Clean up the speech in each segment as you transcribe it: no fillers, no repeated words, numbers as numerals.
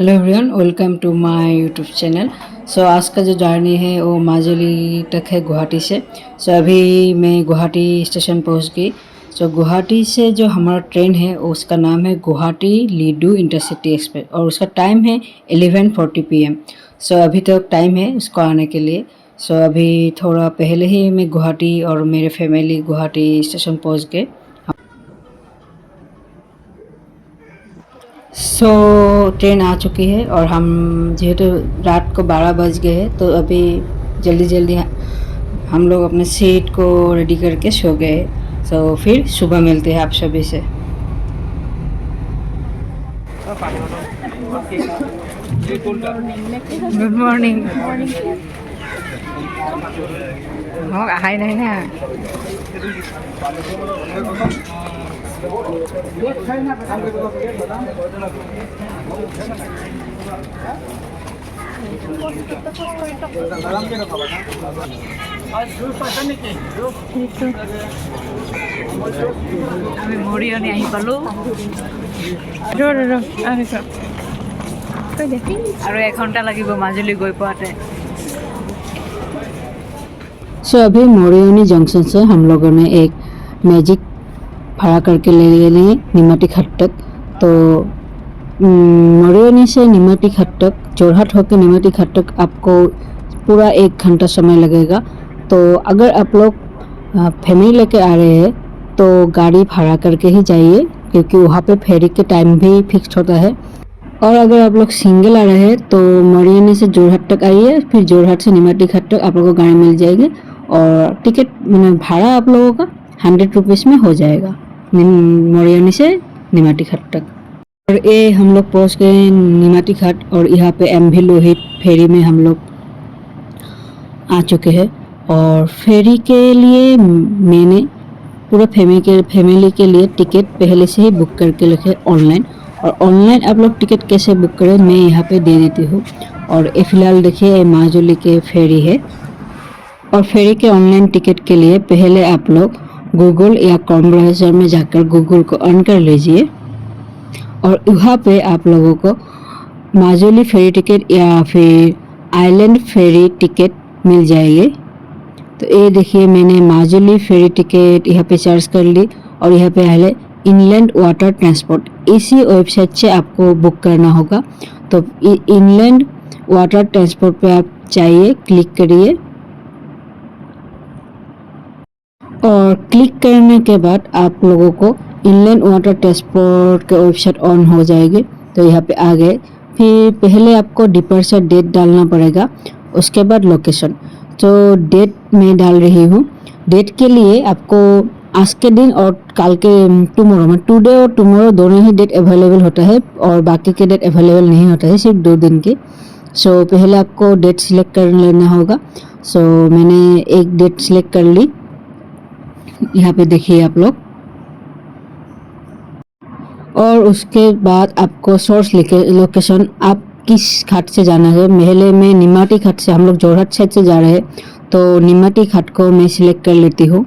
Hello everyone, welcome to my YouTube channel. आज का जो जर्नी है वो माजुली तक है गुवाहाटी से। अभी मैं गुवाहाटी स्टेशन पहुंच गई। गुवाहाटी से जो हमारा ट्रेन है उसका नाम है गुवाहाटी लीडू इंटरसिटी एक्सप्रेस और उसका टाइम है 11:40 PM। अभी तक टाइम है उसको आने के लिए। अभी थोड़ा पहले ही मैं गुवाहाटी और मेरे फैमिली गुवाहाटी स्टेशन पहुँच गए। ट्रेन आ चुकी है और हम जेहेतु रात को 12 बज गए हैं तो अभी जल्दी जल्दी हम लोग अपने सीट को रेडी करके सो गए। फिर सुबह मिलते हैं आप सभी से। Good morning. हो हाय नहीं ना। আমি মৰিয়নি আহি পালোঁ আৰু 1 ঘণ্টা লাগিব মাজুলী গৈ পাওঁতে। अभी मोरियोनी जंक्शन से हम लोगों ने एक मैजिक भाड़ा करके ले लिए निमाती घाट तक। तो मोरियोनी से निमाती घाट तक, जोरहाट होकर निमाती घाट तक आपको पूरा 1 घंटा समय लगेगा। तो अगर आप लोग फैमिली लेके आ रहे हैं तो गाड़ी भाड़ा करके ही जाइए, क्योंकि वहाँ पे फेरी के टाइम भी फिक्स होता है। और अगर आप लोग सिंगल आ रहे हैं तो मोरियोनी से जोरहाट तक आइए, फिर जोरहाट से निमाती घाट तक आप लोगों को गाड़ी मिल जाएगी और टिकट भाड़ा आप लोगों का 100 रुपीज़ में हो जाएगा मोरियोनी से निमाती घाट तक। और ये हम लोग पहुँच गए निमाती घाट और यहाँ पे MV लोहित फेरी में हम लोग आ चुके हैं। और फेरी के लिए मैंने पूरा फैमिली के लिए टिकट पहले से ही बुक करके रखे ऑनलाइन। और ऑनलाइन आप लोग टिकट कैसे बुक करें मैं यहाँ पे दे देती हूँ। और ये फिलहाल देखिए माजुली के फेरी है। और फेरी के ऑनलाइन टिकट के लिए पहले आप लोग गूगल या क्रोम ब्राउज़र में जाकर गूगल को ऑन कर लीजिए और यहाँ पे आप लोगों को माजुली फेरी टिकट या फिर आइलैंड फेरी टिकट मिल जाएगी। तो ये देखिए मैंने माजुली फेरी टिकट यहाँ पे सर्च कर ली और यहाँ पे आए इनलैंड वाटर ट्रांसपोर्ट, इसी वेबसाइट से आपको बुक करना होगा। तो इनलैंड वाटर ट्रांसपोर्ट पे आप चाहिए, क्लिक करिए और क्लिक करने के बाद आप लोगों को इनलैंड वाटर ट्रांसपोर्ट के वेबसाइट ऑन हो जाएगी। तो यहाँ पे आ गए। फिर पहले आपको डिपार्चर डेट डालना पड़ेगा, उसके बाद लोकेशन। तो डेट मैं डाल रही हूँ। डेट के लिए आपको आज के दिन और कल के टुमारो में टुडे और टुमारो दोनों ही डेट अवेलेबल होता है और बाकी के डेट अवेलेबल नहीं होता है, सिर्फ 2 दिन के। पहले आपको डेट सिलेक्ट कर लेना होगा। मैंने एक डेट सिलेक्ट कर ली, यहाँ पे देखिए आप लोग। और उसके बाद आपको सोर्स लोकेशन आप किस घाट से जाना है। पहले मैं निमाती घाट से, हम लोग जोरहाट साइड से जा रहे हैं तो निमाती घाट को मैं सिलेक्ट कर लेती हूँ।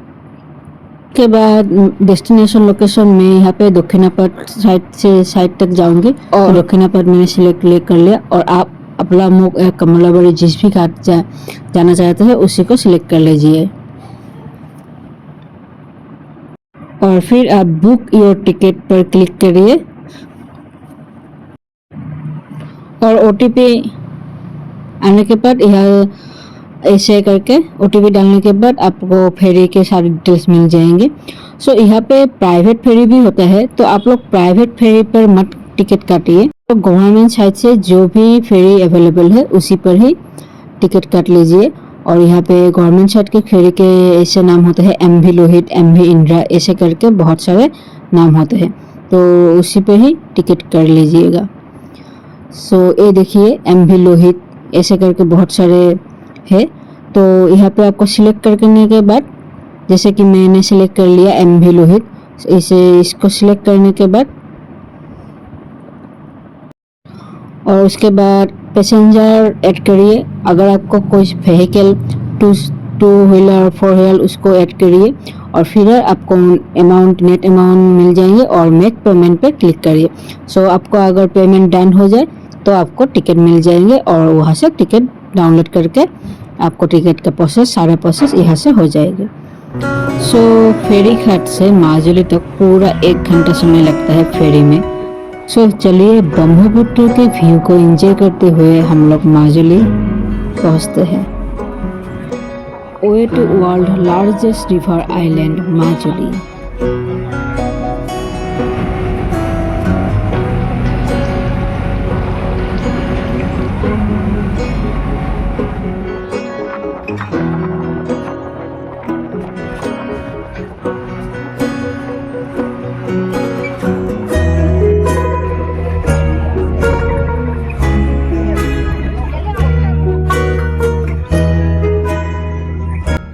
के बाद डेस्टिनेशन लोकेशन में यहाँ पे दक्षिणापथ साइड तक जाऊंगी और दक्षिणापथ मैंने सिलेक्ट कर लिया। और आप अपला मुख या कमलाबाड़ी जिस भी घाट जाना चाहते हैं उसी को सिलेक्ट कर लीजिए। और फिर आप बुक योर टिकट पर क्लिक करिए और OTP आने के बाद यह ऐसे करके OTP डालने के बाद आपको फेरी के सारे डिटेल्स मिल जाएंगे। यहाँ पे प्राइवेट फेरी भी होता है, तो आप लोग प्राइवेट फेरी पर मत टिकट काटिए। तो गवर्नमेंट साइड से जो भी फेरी अवेलेबल है उसी पर ही टिकट काट लीजिए। और यहाँ पे गवर्नमेंट साइड के फेरी के ऐसे नाम होते हैं MV लोहित, MV इंदिरा, ऐसे करके बहुत सारे नाम होते हैं, तो उसी पे ही टिकट कर लीजिएगा। ये देखिए MV लोहित ऐसे करके बहुत सारे है। तो यहाँ पे आपको सिलेक्ट करने के बाद, जैसे कि मैंने सिलेक्ट कर लिया MV लोहित, इसको सिलेक्ट करने के बाद और उसके बाद पैसेंजर ऐड करिए। अगर आपको कोई व्हीकल 2 व्हीलर 4 व्हीलर उसको ऐड करिए और फिर आपको नेट अमाउंट मिल जाएंगे और मेक पेमेंट पे क्लिक करिए। आपको अगर पेमेंट डन हो जाए तो आपको टिकट मिल जाएंगे और वहाँ से टिकट डाउनलोड करके आपको टिकट का प्रोसेस सारा प्रोसेस यहाँ से हो जाएगा। सो फेरी घाट से माजुली तक पूरा 1 घंटा समय लगता है फेरी में। सो चलिए ब्रह्मपुत्र के व्यू को एंजॉय करते हुए हम लोग माजुली पहुँचते हैं। Way to world largest river island Majuli.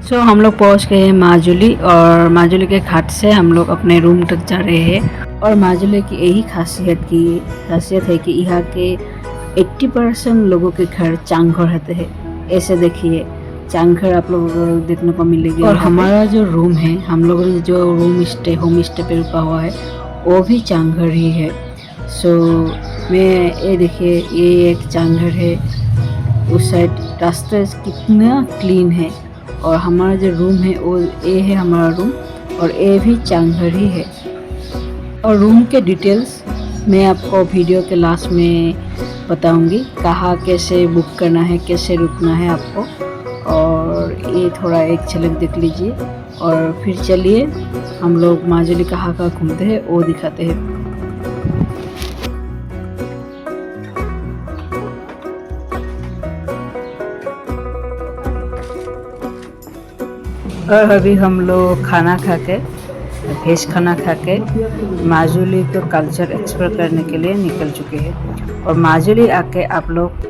तो हम लोग पहुंच गए हैं माजुली और माजुली के घाट से हम लोग अपने रूम तक जा रहे हैं। और माजुली की यही खासियत है कि यहाँ के 80% लोगों के घर चांघर रहते हैं। ऐसे देखिए चांघर आप लोगों को देखने को मिलेगी। और हमारा जो रूम है, हम लोगों ने जो होम स्टे पे रुका हुआ है वो भी चांघर ही है। सो मैं ये देखिए ये एक चांघर है। उस साइड रास्ते कितना क्लीन है। और हमारा जो रूम है वो ये है हमारा रूम और ये भी चांघर ही है। और रूम के डिटेल्स मैं आपको वीडियो के लास्ट में बताऊंगी, कहाँ कैसे बुक करना है, कैसे रुकना है आपको। और ये थोड़ा एक झलक देख लीजिए और फिर चलिए हम लोग माजुली कहाँ घूमते हैं वो दिखाते हैं। और अभी हम लोग खाना खा के वेज खाना खा के माजुली को कल्चर एक्सप्लोर करने के लिए निकल चुके हैं। और माजुली आके आप लोग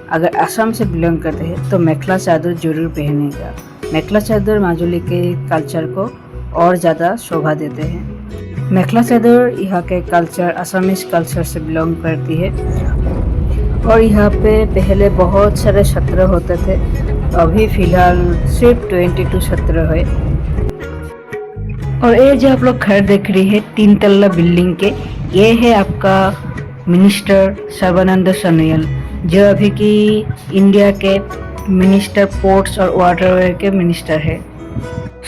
अगर असम से बिलोंग करते हैं तो मेखला चादर जरूर पहनेगा। मेखला चादर माजुली के कल्चर को और ज़्यादा शोभा देते हैं। मेखला चादर यहाँ के कल्चर असमीज कल्चर से बिलोंग करती है। और यहाँ पे पहले बहुत सारे सत्र होते थे, अभी फ़िलहाल सिर्फ 22 सत्र है। और ये जो आप लोग घर देख रही है 3 तल्ला बिल्डिंग के, ये है आपका मिनिस्टर सर्बानंद सोनोवाल, जो अभी की इंडिया के मिनिस्टर पोर्ट्स और वाटरवे के मिनिस्टर है।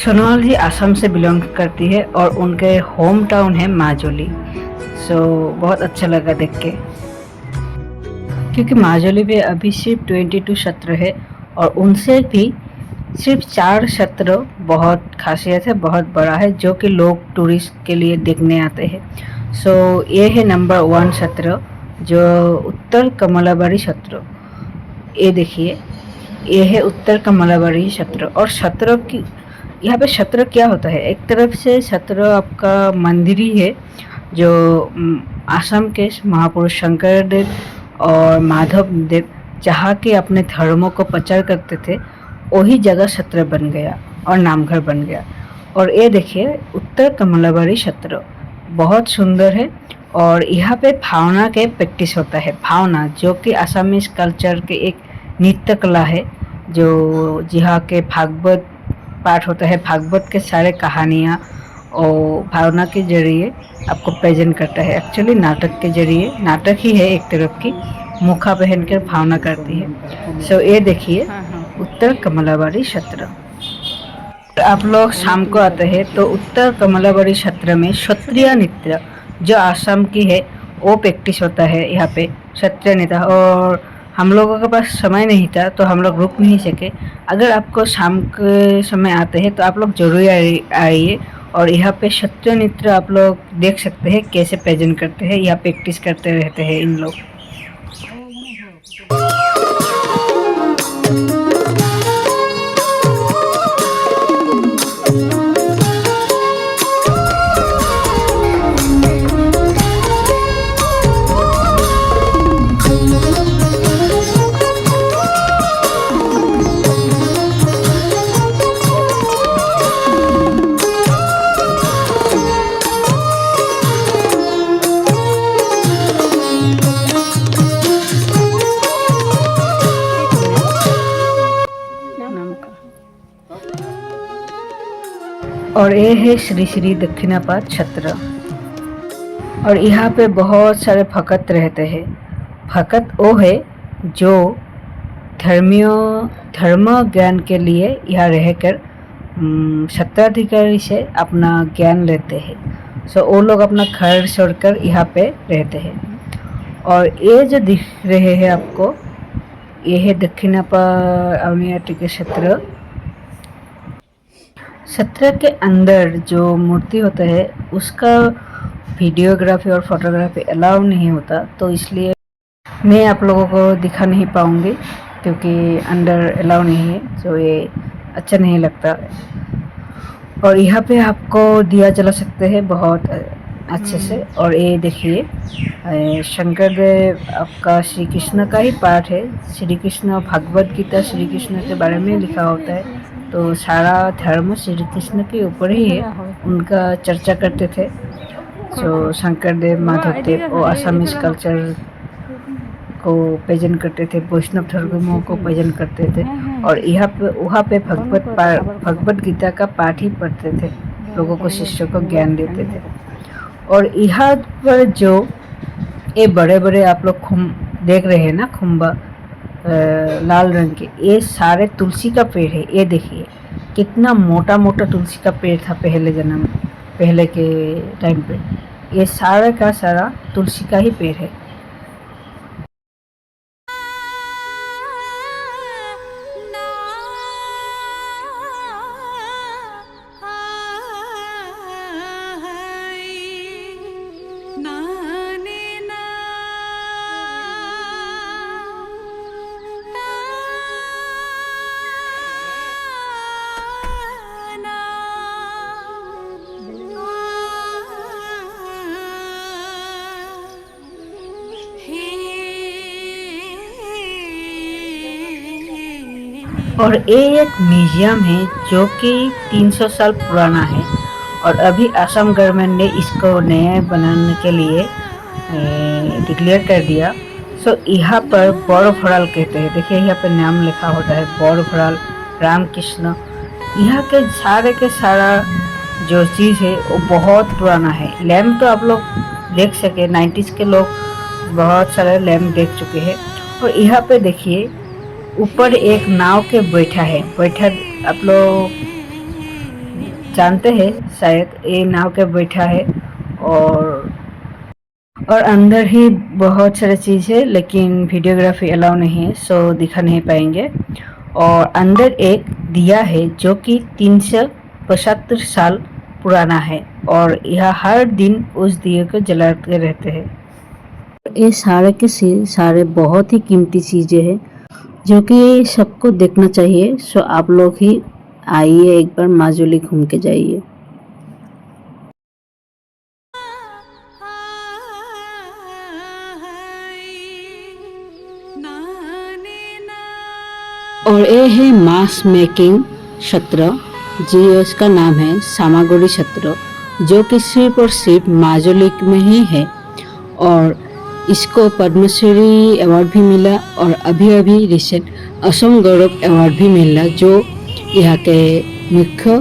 सोनोवाल जी असम से बिलोंग करती है और उनके होम टाउन है माजुली। सो बहुत अच्छा लगा देख के, क्योंकि माजुली में अभी सिर्फ 22 सत्र है और उनसे भी सिर्फ 4 सत्र बहुत खासियत है, बहुत बड़ा है, जो कि लोग टूरिस्ट के लिए देखने आते हैं। सो ये है नंबर 1 सत्र, जो उत्तर कमलाबाड़ी सत्र। ये देखिए ये है उत्तर कमलाबाड़ी सत्र। और सत्र की यहाँ पे सत्र क्या होता है, एक तरफ से सत्र आपका मंदिर ही है, जो असम के महापुरुष शंकरदेव और माधव देव जहाँ के अपने धर्मों को प्रचार करते थे, वही जगह सत्र बन गया और नामघर बन गया। और ये देखिए उत्तर कमलाबाड़ी सत्र बहुत सुंदर है। और यहाँ पे भावना के प्रैक्टिस होता है। भावना जो कि असमीज कल्चर के एक नृत्य कला है, जो जहाँ के भागवत पाठ होता है, भागवत के सारे कहानियाँ और भावना के जरिए आपको प्रेजेंट करता है। एक्चुअली नाटक के जरिए, नाटक ही है एक तरफ की, मुखा पहन कर भावना करती है। सो ये देखिए उत्तर कमलाबाड़ी सत्र। आप लोग शाम को आते हैं तो उत्तर कमलाबाड़ी सत्र में क्षत्रिय नृत्य जो असम की है वो प्रैक्टिस होता है यहाँ पे, क्षत्रिय नृत्य। और हम लोगों के पास समय नहीं था तो हम लोग रुक नहीं सके। अगर आपको शाम के समय आते हैं तो आप लोग जरूर आइए और यहाँ पे क्षत्रिय नृत्य आप लोग देख सकते हैं कैसे प्रेजेंट करते हैं, यहाँ प्रैक्टिस करते रहते हैं इन लोग। और ये है श्री श्री दक्षिणापाद छत्र। और यहाँ पे बहुत सारे भक्त रहते हैं। भगत वो है जो धर्म ज्ञान के लिए यहाँ रहकर सत्ताधिकारी से अपना ज्ञान लेते हैं। सो वो लोग अपना घर छोड़कर यहाँ पे रहते हैं। और ये जो दिख रहे हैं आपको, ये है दक्षिणापा अवनियाटी के क्षेत्र। सत्र के अंदर जो मूर्ति होता है उसका वीडियोग्राफी और फोटोग्राफी अलाउ नहीं होता, तो इसलिए मैं आप लोगों को दिखा नहीं पाऊँगी क्योंकि अंदर अलाउ नहीं है, तो ये अच्छा नहीं लगता। और यहाँ पे आपको दिया जला सकते हैं बहुत अच्छे से। और ये देखिए शंकर देव आपका श्री कृष्ण का ही पाठ है। श्री कृष्ण भगवद गीता श्री कृष्ण के बारे में लिखा होता है, तो सारा धर्म श्री कृष्ण के ऊपर ही है, उनका चर्चा करते थे। तो शंकर देव माधव देव वो असमीज कल्चर को प्रेजेंट करते थे, वैष्णव धर्मों को प्रेजेंट करते थे। और यहाँ पे वहाँ पे भगवद गीता का पाठ ही पढ़ते थे, लोगों को शिष्यों को ज्ञान देते थे। और यहाँ पर जो ये बड़े बड़े आप लोग देख रहे हैं ना, खुम्बा लाल रंग के, ये सारे तुलसी का पेड़ है। ये देखिए कितना मोटा मोटा तुलसी का पेड़ था पहले के टाइम पे। ये सारा का सारा तुलसी का ही पेड़ है। और ये एक म्यूजियम है जो कि 300 साल पुराना है। और अभी असम गवर्नमेंट ने इसको नया बनाने के लिए डिक्लेयर कर दिया। सो यहाँ पर बड़भराल कहते हैं, देखिए यहाँ पर नाम लिखा होता है बड़भराल रामकृष्ण। यहाँ के सारा जो चीज़ है वो बहुत पुराना है। लैम्प तो आप लोग देख सके, 90s के लोग बहुत सारे लैम्प देख चुके हैं। और यहाँ पे देखिए ऊपर एक नाव के बैठा आप लोग जानते हैं शायद, ये नाव के बैठा है। और अंदर ही बहुत सारे चीज़ है, लेकिन वीडियोग्राफी अलाउ नहीं है, सो दिखा नहीं पाएंगे। और अंदर एक दिया है जो कि 375 साल पुराना है, और यह हर दिन उस दिए को जलाते रहते हैं। ये सारे के सारे बहुत ही कीमती चीज़ें हैं जो कि सबको देखना चाहिए। सो आप लोग ही आइए, एक बार माजुली घूम के जाइए। और ये है मास्क मेकिंग क्षेत्र, जी इसका नाम है सामागुड़ी क्षेत्र, जो कि सिर्फ और सिर्फ माजुली में ही है। और इसको पद्मश्री अवार्ड भी मिला, और अभी रिसेंट असम गौरव अवार्ड भी मिला, जो यहाँ के मुख्य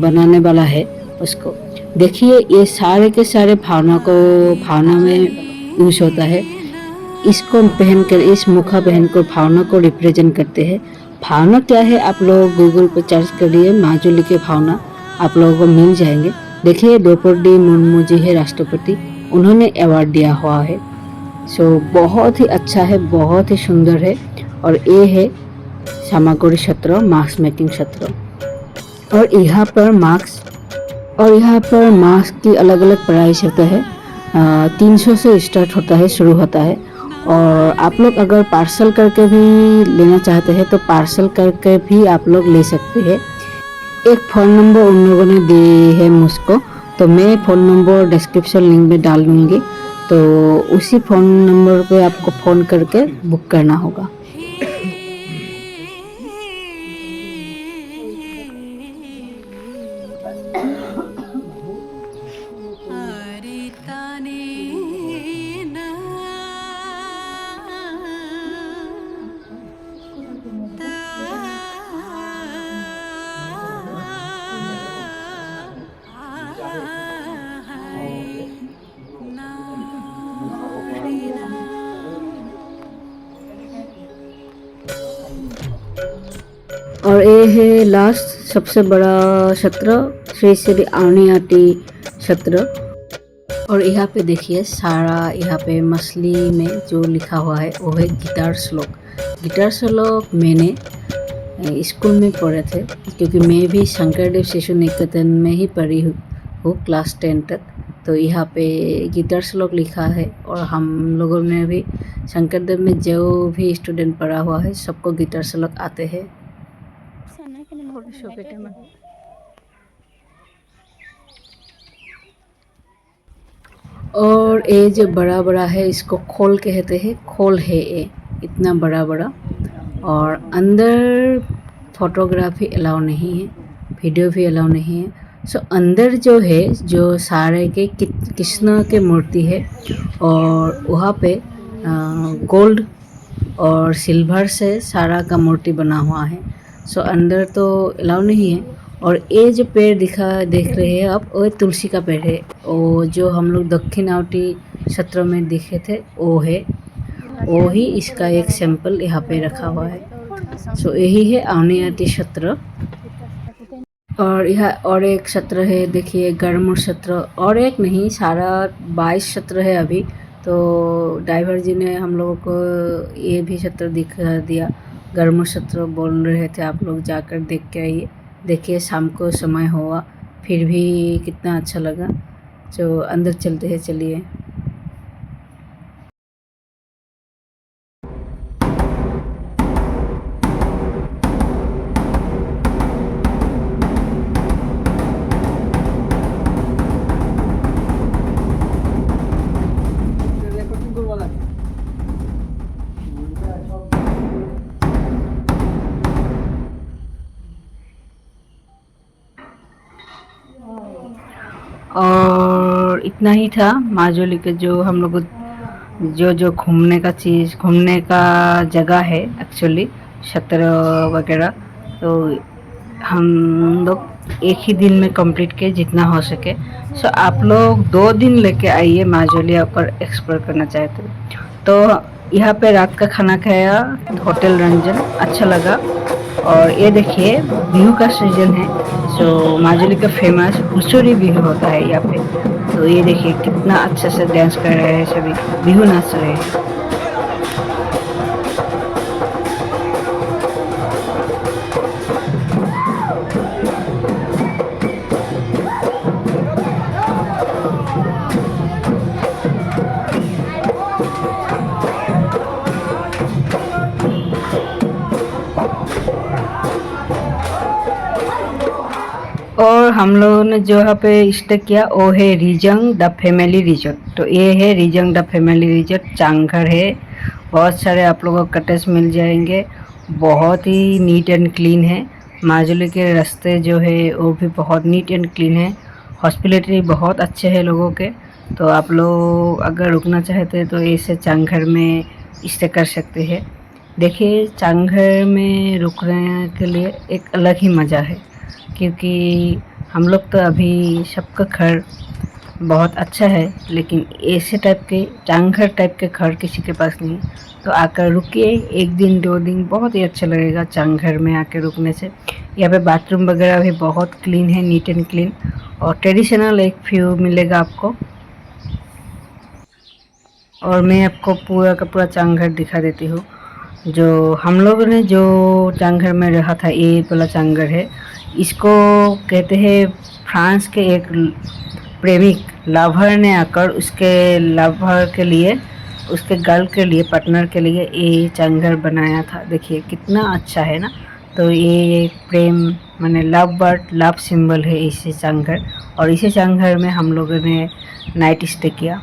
बनाने वाला है उसको। देखिए ये सारे के सारे भावना में यूज होता है। इसको पहनकर, इस मुखा पहनकर भावना को रिप्रेजेंट करते हैं। भावना क्या है आप लोग गूगल पर सर्च करिए, माजुली के भावना आप लोगों को मिल जाएंगे। देखिए द्रौपदी मुर्मू जी है राष्ट्रपति, उन्होंने अवार्ड दिया हुआ है। सो बहुत ही अच्छा है, बहुत ही सुंदर है। और ये है सामागुड़ी क्षेत्र, मास्क मेकिंग क्षेत्र। और यहाँ पर मास्क की अलग अलग प्राइस होता है। 300 से स्टार्ट होता है, शुरू होता है। और आप लोग अगर पार्सल करके भी लेना चाहते हैं तो पार्सल करके भी आप लोग ले सकते हैं। एक फ़ोन नंबर उन लोगों ने दिए है मुझको, तो मैं फ़ोन नंबर डिस्क्रिप्शन लिंक में डाल दूँगी, तो उसी फ़ोन नंबर पे आपको फ़ोन करके बुक करना होगा। और ये है लास्ट सबसे बड़ा सत्र, श्री श्री आउनियाटी सत्र। और यहाँ पे देखिए सारा यहाँ पे मछली में जो लिखा हुआ है वो है गिटार श्लोक। गिटार श्लोक मैंने स्कूल में पढ़े थे, क्योंकि मैं भी शंकरदेव शिशु निकेतन में ही पढ़ी हूँ क्लास 10 तक। तो यहाँ पे गिटार श्लोक लिखा है और हम लोगों ने भी शंकरदेव में जो भी स्टूडेंट पढ़ा हुआ है सबको गिटार श्लोक आते हैं। और ये जो बड़ा बड़ा है इसको खोल कहते हैं, खोल है ये इतना बड़ा बड़ा। और अंदर फोटोग्राफी अलाउ नहीं है, वीडियो भी अलाउ नहीं है। सो अंदर जो है जो सारे के कृष्ण के मूर्ति है और वहाँ पे गोल्ड और सिल्वर से सारा का मूर्ति बना हुआ है। सो अंदर तो अलाउ नहीं है। और ये जो पेड़ देख रहे हैं आप, वो तुलसी का पेड़ है। वो जो हम लोग दक्षिण आवटी सत्र में देखे थे वो है, वो ही इसका एक सैंपल यहाँ पे रखा हुआ है। सो यही है आउनियाटी सत्र। और यहाँ और एक सत्र है, देखिए गरमुर सत्र। और एक नहीं, सारा 22 सत्र है अभी। तो ड्राइवर जी ने हम लोगों को ये भी सत्र दिखा दिया, गरमुर सत्र बोल रहे थे आप लोग जाकर देख के आइए। देखिए शाम को समय हुआ फिर भी कितना अच्छा लगा। जो अंदर चलते हैं, चलिए। और इतना ही था माजुली के जो हम लोग जो घूमने का चीज़, घूमने का जगह है एक्चुअली सत्र वगैरह। तो हम लोग एक ही दिन में कंप्लीट किए जितना हो सके। सो आप लोग 2 दिन लेके आइए माजुली अगर एक्सप्लोर करना चाहते तो। यहाँ पे रात का खाना खाया होटल रंजन, अच्छा लगा। और ये देखिए बिहू का सीजन है, सो माजुली का फेमस हुसुरी बिहू होता है यहाँ पे। तो ये देखिए कितना अच्छे से डांस कर रहे हैं, सभी बिहू नाच रहे हैं। और हम लोगों ने जो यहाँ पे स्टे किया वो है रिजंग द फैमिली रिजॉर्ट। तो ये है रिजंग द फैमिली रिजॉर्ट, चांगघर है। बहुत सारे आप लोगों को कटेज मिल जाएंगे, बहुत ही नीट एंड क्लीन है। माजुली के रास्ते जो है वो भी बहुत नीट एंड क्लीन है। हॉस्पिटलिटी बहुत अच्छे हैं लोगों के। तो आप लोग अगर रुकना चाहते हैं तो ऐसे चांगघर में स्टे कर सकते हैं। देखिए चांगघर में रुकने के लिए एक अलग ही मज़ा है, क्योंकि हम लोग तो अभी सबका घर बहुत अच्छा है, लेकिन ऐसे टाइप के चांगघर टाइप के घर किसी के पास नहीं। तो आकर रुकिए 1 दिन 2 दिन, बहुत ही अच्छा लगेगा चांगघर में आकर रुकने से। यहाँ पे बाथरूम वगैरह भी बहुत क्लीन है, नीट एंड क्लीन। और ट्रेडिशनल एक व्यू मिलेगा आपको। और मैं आपको पूरा का पूरा चांगघर दिखा देती हूँ। जो हम लोगों ने जो चांगघर में रहा था, ये वाला चांगघर है। इसको कहते हैं फ्रांस के एक प्रेमिक लवर ने आकर उसके लवर के लिए, उसके गर्ल के लिए, पार्टनर के लिए ये चांगघर बनाया था। देखिए कितना अच्छा है ना। तो ये प्रेम माने लव बर्ड, लव सिंबल है इसी चांगघर। और इसी चांगघर में हम लोगों ने नाइट स्टे किया।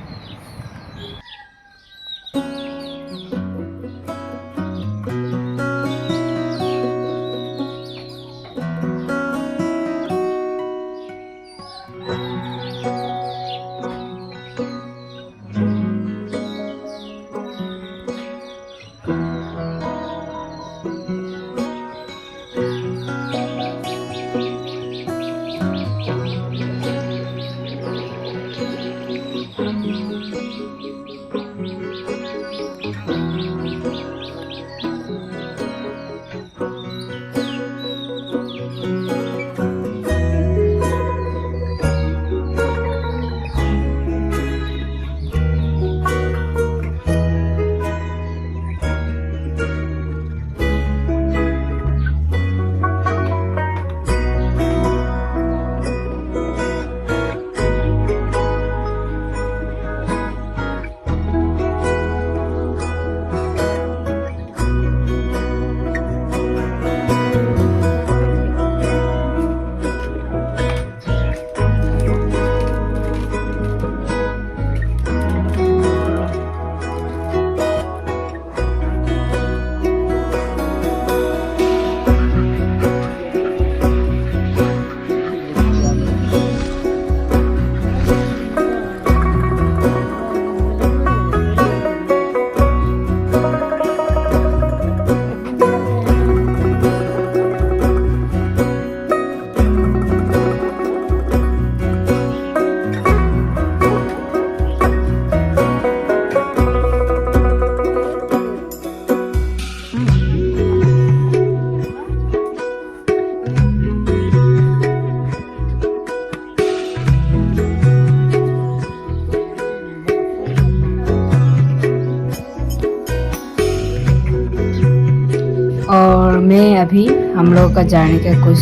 और मैं अभी हम लोग का जाने का कुछ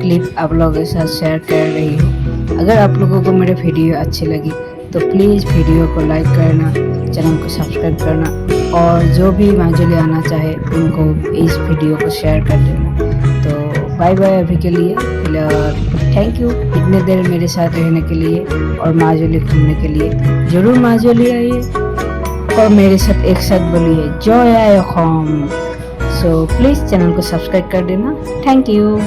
क्लिप आप लोगों के साथ शेयर कर रही हूँ। अगर आप लोगों को मेरे वीडियो अच्छी लगी तो प्लीज़ वीडियो को लाइक करना, चैनल को सब्सक्राइब करना और जो भी माजुली आना चाहे उनको इस वीडियो को शेयर कर देना। तो बाय बाय अभी के लिए, थैंक यू इतने देर मेरे साथ रहने के लिए और माजुली घूमने के लिए। ज़रूर माजुली आइए और मेरे साथ एक साथ बोलिए जय आय होम। सो प्लीज़ चैनल को सब्सक्राइब कर देना। Thank you.